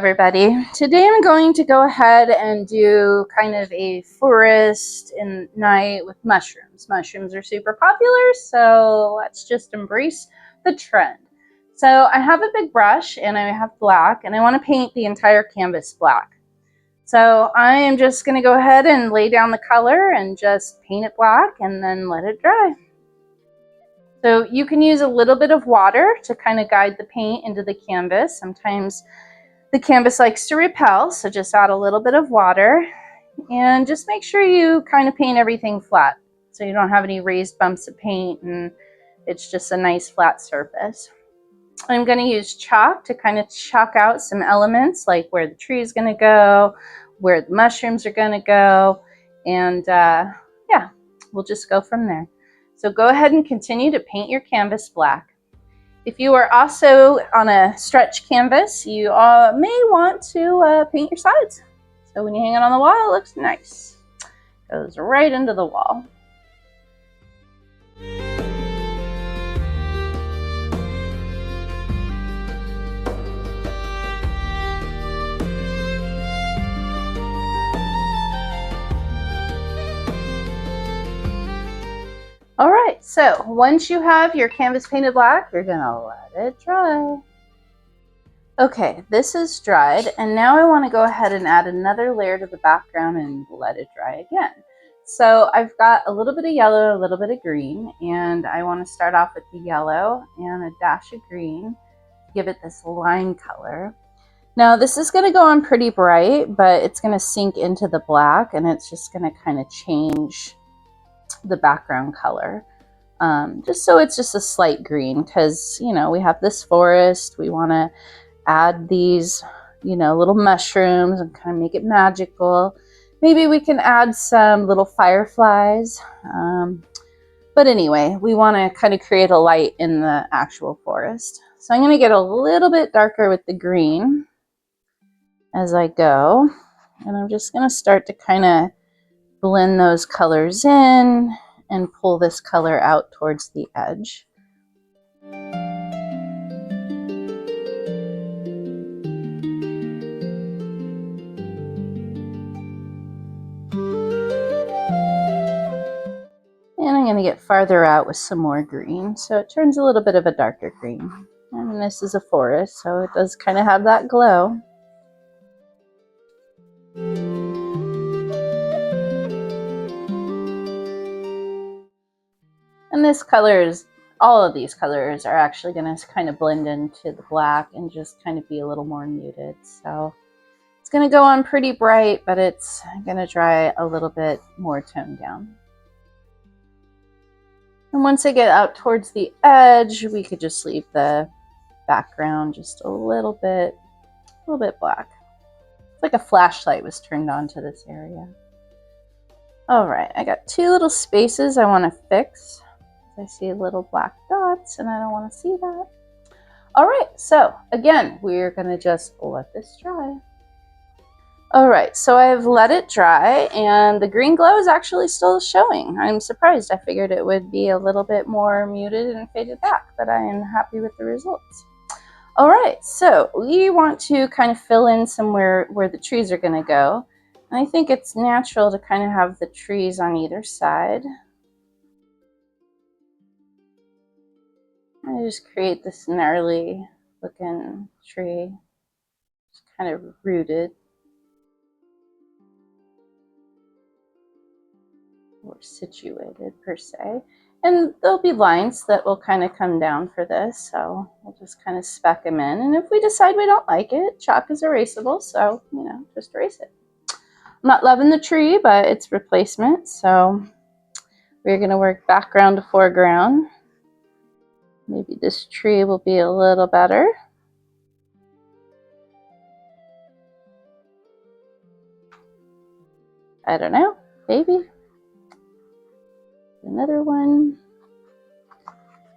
everybody. Today I'm going to go ahead and do kind of a forest in night with mushrooms. Mushrooms are super popular, so let's just embrace the trend. So I have a big brush and I have black and I want to paint the entire canvas black. So I am just going to go ahead and lay down the color and just paint it black and then let it dry. So you can use a little bit of water to kind of guide the paint into the canvas. Sometimes the canvas likes to repel, so just add a little bit of water and just make sure you kind of paint everything flat so you don't have any raised bumps of paint and it's just a nice flat surface. I'm going to use chalk to kind of chalk out some elements like where the tree is going to go, where the mushrooms are going to go, and yeah, we'll just go from there. So go ahead and continue to paint your canvas black. If you are also on a stretch canvas, you may want to paint your sides. So when you hang it on the wall, it looks nice. Goes right into the wall. All right, so once you have your canvas painted black, you're gonna let it dry. Okay, this is dried, and now I want to go ahead and add another layer to the background and let it dry again. So I've got a little bit of yellow, a little bit of green, and I want to start off with the yellow and a dash of green, give it this lime color. Now this is going to go on pretty bright, but it's going to sink into the black, and it's just going to kind of change the background color. Just so it's just a slight green, because, you know, we have this forest, we want to add these, you know, little mushrooms and kind of make it magical. Maybe we can add some little fireflies. But anyway, we want to kind of create a light in the actual forest. So I'm going to get a little bit darker with the green as I go. And I'm just going to start to kind of blend those colors in and pull this color out towards the edge. And I'm going to get farther out with some more green, so it turns a little bit of a darker green. And this is a forest, so it does kind of have that glow. And this color is, all of these colors are actually going to kind of blend into the black and just kind of be a little more muted. So it's going to go on pretty bright, but it's going to dry a little bit more toned down. And once I get out towards the edge, we could just leave the background just a little bit black. It's like a flashlight was turned on to this area. All right, I got two little spaces I want to fix. I see little black dots and I don't want to see that. All right, so again, we're going to just let this dry. All right, so I've let it dry and the green glow is actually still showing. I'm surprised. I figured it would be a little bit more muted and faded back, but I am happy with the results. All right, so we want to kind of fill in somewhere where the trees are going to go. And I think it's natural to kind of have the trees on either side. I just create this gnarly looking tree, just kind of rooted or situated per se. And there'll be lines that will kind of come down for this, so we'll just kind of speck them in. And if we decide we don't like it, chalk is erasable, so, you know, just erase it. I'm not loving the tree, but it's replacement, so we're going to work background to foreground. Maybe this tree will be a little better. I don't know, maybe. Another one.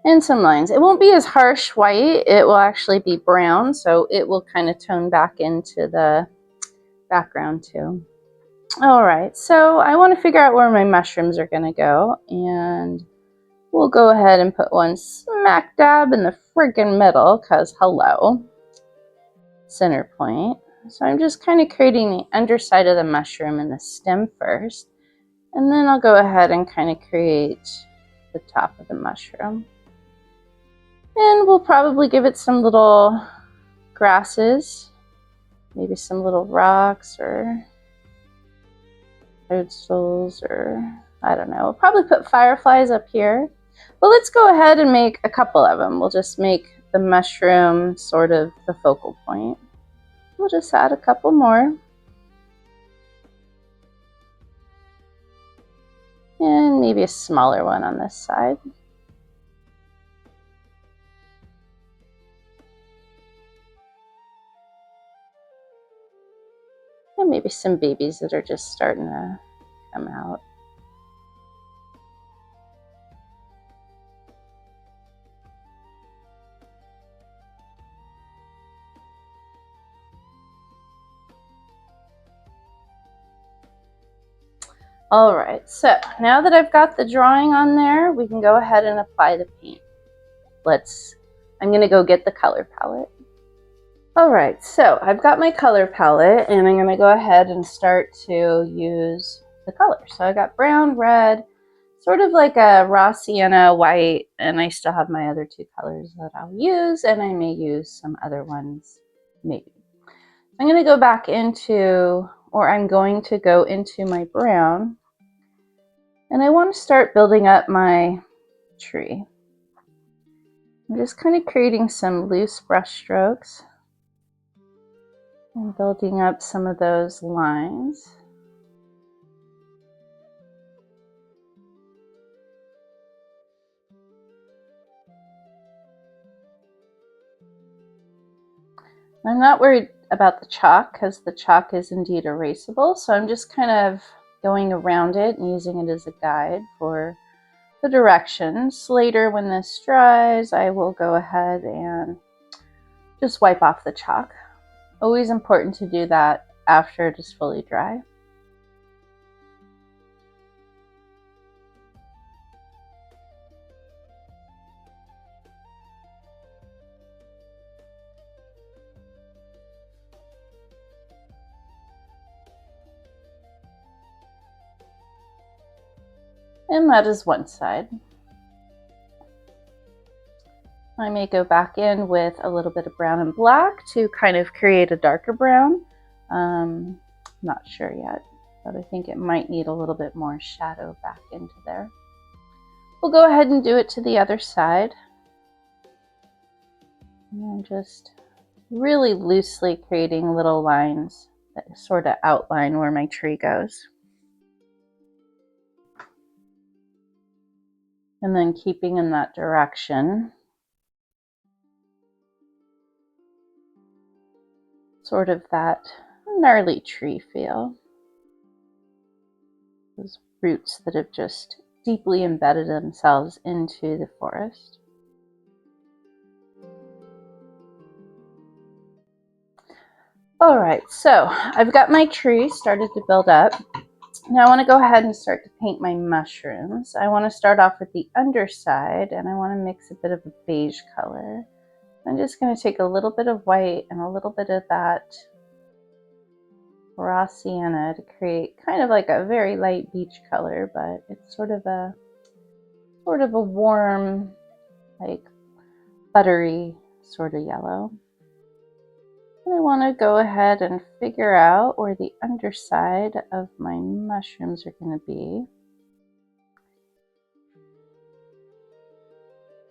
And some lines. It won't be as harsh white, it will actually be brown, so it will kind of tone back into the background too. All right, so I want to figure out where my mushrooms are going to go, and we'll go ahead and put one smack dab in the friggin' middle, because hello. Center point. So I'm just kind of creating the underside of the mushroom and the stem first, and then I'll go ahead and kind of create the top of the mushroom. And we'll probably give it some little grasses, maybe some little rocks or toadstools, or I don't know. We'll probably put fireflies up here. But let's go ahead and make a couple of them. We'll just make the mushroom sort of the focal point. We'll just add a couple more. And maybe a smaller one on this side. And maybe some babies that are just starting to come out. All right, so now that I've got the drawing on there, we can go ahead and apply the paint. I'm gonna go get the color palette. All right, so I've got my color palette and I'm gonna go ahead and start to use the colors. So I got brown, red, sort of like a raw sienna, white, and I still have my other two colors that I'll use, and I may use some other ones, maybe. I'm gonna go back into, or I'm going to go into my brown, and I want to start building up my tree. I'm just kind of creating some loose brush strokes and building up some of those lines. I'm not worried about the chalk because the chalk is indeed erasable, so I'm just kind of going around it and using it as a guide for the directions. Later when this dries, I will go ahead and just wipe off the chalk. Always important to do that after it is fully dry. And that is one side. I may go back in with a little bit of brown and black to kind of create a darker brown. Not sure yet, but I think it might need a little bit more shadow back into there. We'll go ahead and do it to the other side. And I'm just really loosely creating little lines that sort of outline where my tree goes. And then keeping in that direction, sort of that gnarly tree feel. Those roots that have just deeply embedded themselves into the forest. All right, so I've got my tree started to build up. Now I want to go ahead and start to paint my mushrooms. I want to start off with the underside, and I want to mix a bit of a beige color. I'm just going to take a little bit of white and a little bit of that raw sienna to create kind of like a very light beige color, but it's sort of a warm, like buttery sort of yellow. And I want to go ahead and figure out where the underside of my mushrooms are going to be.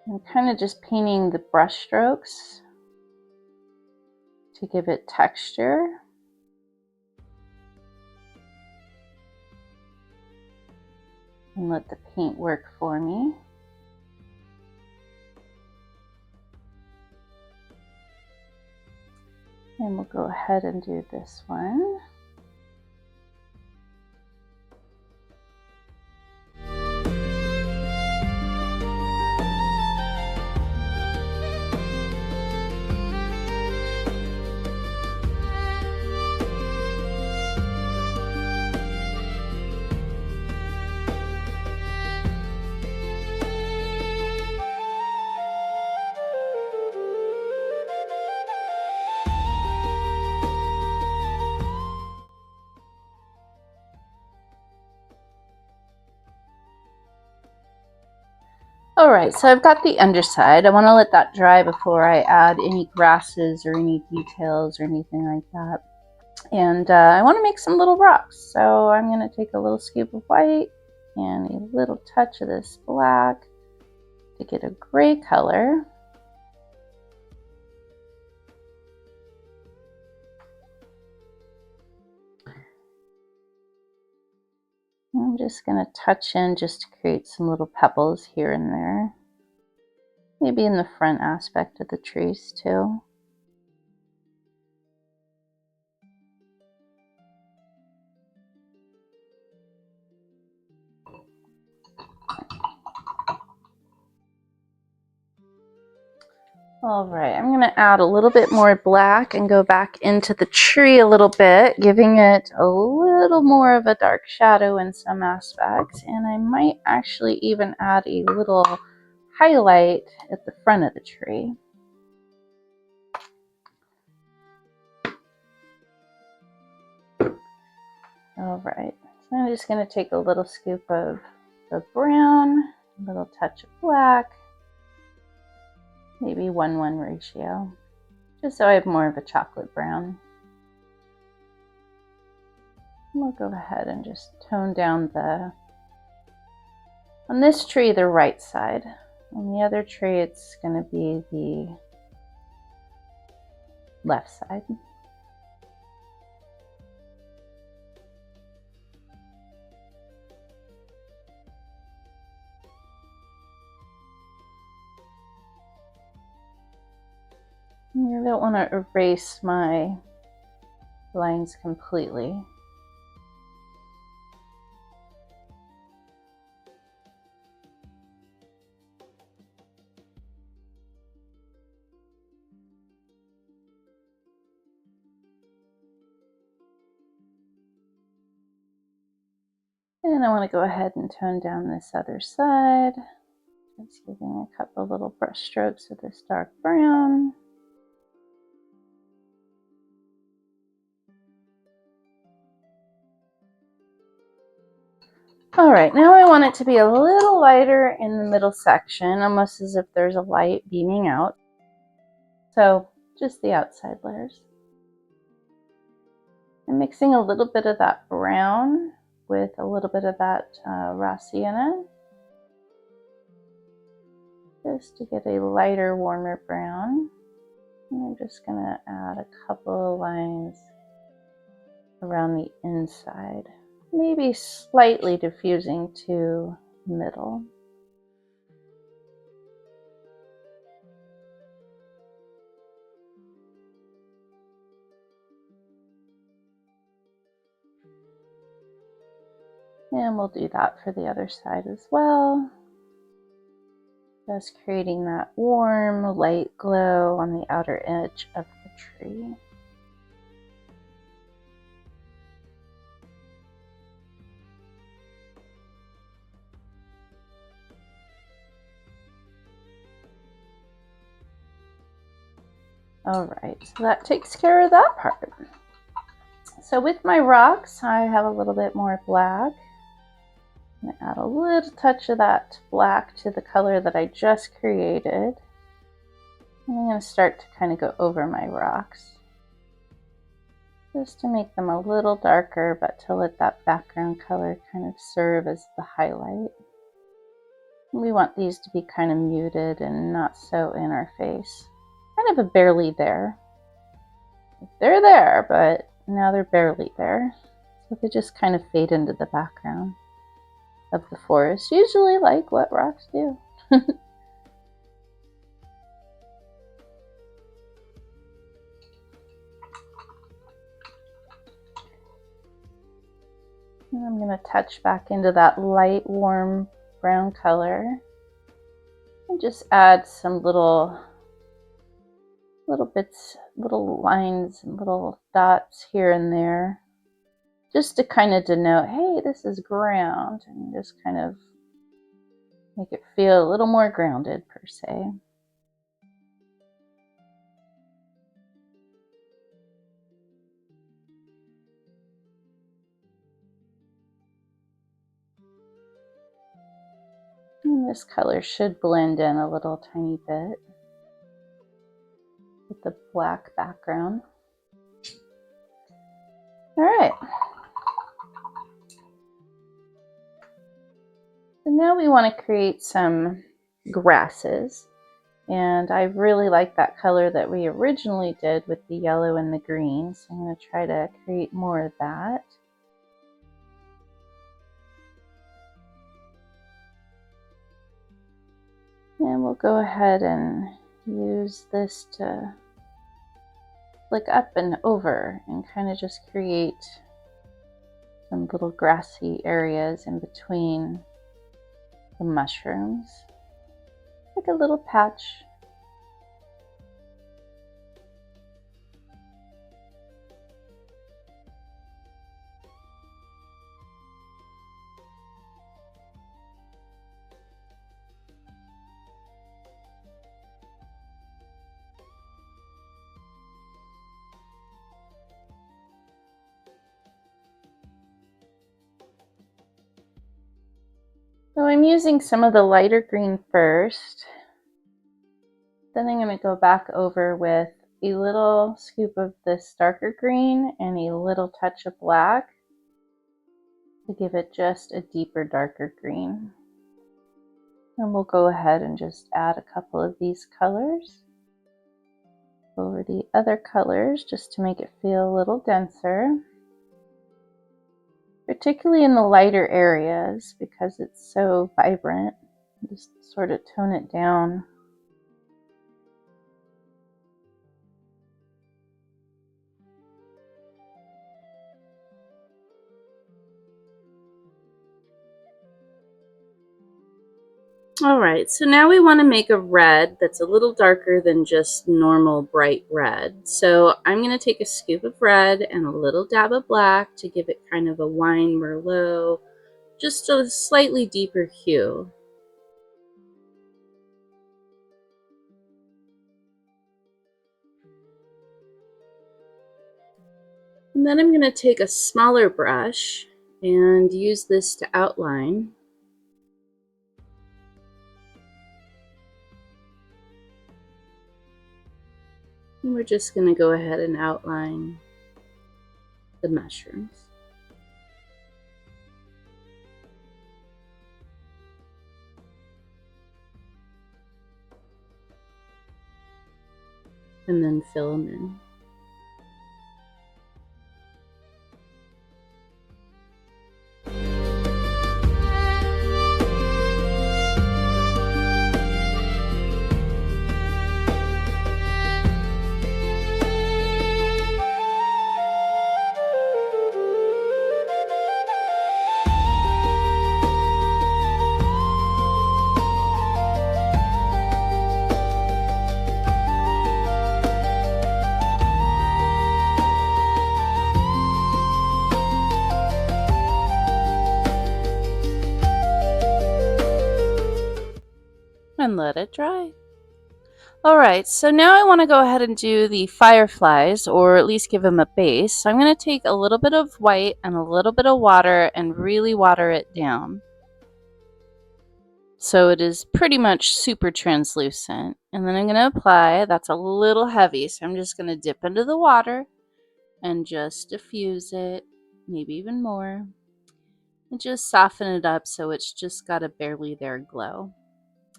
I'm kind of just painting the brush strokes to give it texture. And let the paint work for me. And we'll go ahead and do this one. All right, so I've got the underside. I want to let that dry before I add any grasses or any details or anything like that. And I want to make some little rocks. So I'm going to take a little scoop of white and a little touch of this black to get a gray color. I'm just going to touch in just to create some little pebbles here and there. Maybe in the front aspect of the trees too. All right, I'm going to add a little bit more black and go back into the tree a little bit, giving it a little more of a dark shadow in some aspects. And I might actually even add a little highlight at the front of the tree. All right, so I'm just going to take a little scoop of the brown, a little touch of black, maybe 1:1 ratio, just so I have more of a chocolate brown. We'll go ahead and just tone down on this tree, the right side. On the other tree, it's going to be the left side. I don't want to erase my lines completely. And I want to go ahead and tone down this other side. Just giving a couple little brush strokes of this dark brown. All right, now I want it to be a little lighter in the middle section, almost as if there's a light beaming out. So just the outside layers. I'm mixing a little bit of that brown with a little bit of that raw sienna, just to get a lighter, warmer brown. And I'm just going to add a couple of lines around the inside, maybe slightly diffusing to middle. And we'll do that for the other side as well. Just creating that warm, light glow on the outer edge of the tree. All right, so that takes care of that part. So with my rocks, I have a little bit more black. I'm going to add a little touch of that black to the color that I just created. And I'm going to start to kind of go over my rocks, just to make them a little darker, but to let that background color kind of serve as the highlight. We want these to be kind of muted and not so in our face. Kind of a barely there. They're there, but now they're barely there. So they just kind of fade into the background of the forest, usually like what rocks do. And I'm going to touch back into that light, warm brown color and just add some little bits, little lines and little dots here and there, just to kind of denote, hey, this is ground, and just kind of make it feel a little more grounded per se. And this color should blend in a little tiny bit with the black background. All right. So now we want to create some grasses. And I really like that color that we originally did with the yellow and the green. So I'm going to try to create more of that. And we'll go ahead and use this to flick up and over and kind of just create some little grassy areas in between the mushrooms, like a little patch. So I'm using some of the lighter green first. Then I'm going to go back over with a little scoop of this darker green and a little touch of black to give it just a deeper, darker green. And we'll go ahead and just add a couple of these colors over the other colors just to make it feel a little denser, particularly in the lighter areas because it's so vibrant. Just sort of tone it down. All right, so now we want to make a red that's a little darker than just normal bright red. So I'm going to take a scoop of red and a little dab of black to give it kind of a wine merlot, just a slightly deeper hue. And then I'm going to take a smaller brush and use this to outline. And we're just going to go ahead and outline the mushrooms. And then fill them in. And let it dry. Alright, so now I want to go ahead and do the fireflies, or at least give them a base. So I'm going to take a little bit of white and a little bit of water and really water it down. So it is pretty much super translucent. And then I'm going to apply, that's a little heavy, so I'm just going to dip into the water and just diffuse it, maybe even more. And just soften it up so it's just got a barely there glow.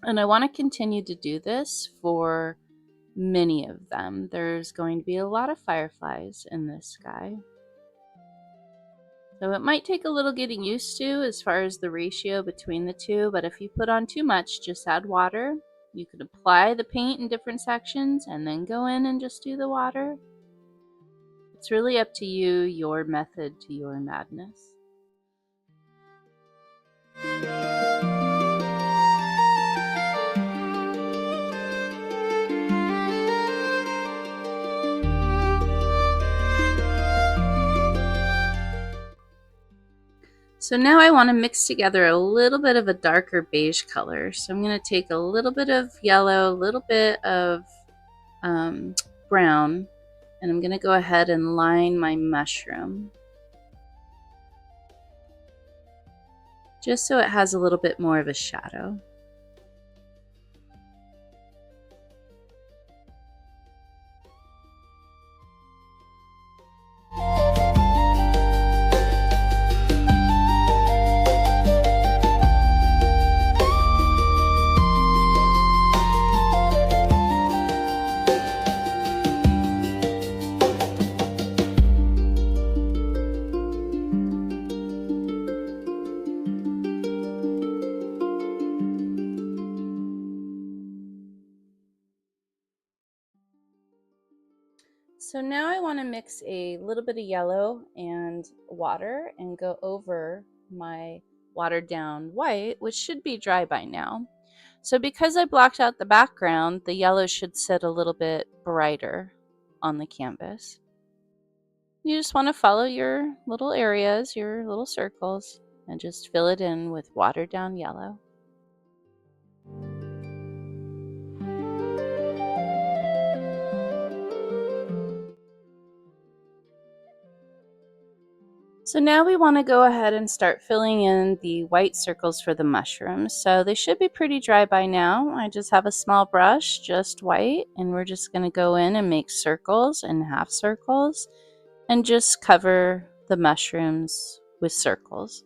And I want to continue to do this for many of them. There's going to be a lot of fireflies in this sky. So it might take a little getting used to as far as the ratio between the two, but if you put on too much, just add water. You could apply the paint in different sections and then go in and just do the water. It's really up to you, your method to your madness. So now I want to mix together a little bit of a darker beige color. So I'm going to take a little bit of yellow, a little bit of brown, and I'm going to go ahead and line my mushroom, just so it has a little bit more of a shadow. So now I want to mix a little bit of yellow and water and go over my watered down white, which should be dry by now. So because I blocked out the background, the yellow should sit a little bit brighter on the canvas. You just want to follow your little areas, your little circles, and just fill it in with watered down yellow. So now we want to go ahead and start filling in the white circles for the mushrooms. So they should be pretty dry by now. I just have a small brush, just white, and we're just going to go in and make circles and half circles and just cover the mushrooms with circles.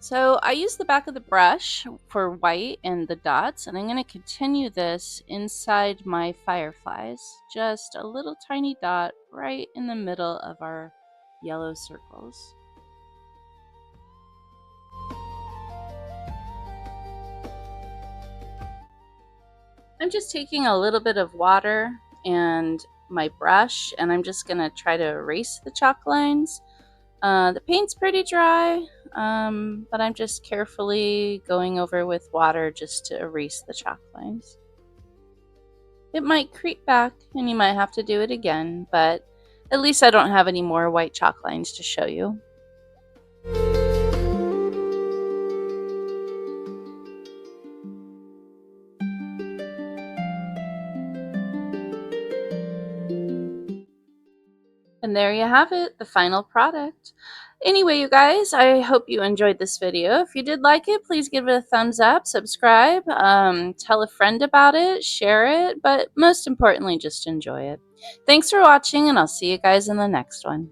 So I use the back of the brush for white and the dots, and I'm going to continue this inside my fireflies. Just a little tiny dot right in the middle of our yellow circles. I'm just taking a little bit of water and my brush, and I'm just going to try to erase the chalk lines. The paint's pretty dry, but I'm just carefully going over with water just to erase the chalk lines. It might creep back and you might have to do it again, but at least I don't have any more white chalk lines to show you. And there you have it, the final product. Anyway, you guys, I hope you enjoyed this video. If you did like it, please give it a thumbs up, subscribe, tell a friend about it, share it, but most importantly, just enjoy it. Thanks for watching, and I'll see you guys in the next one.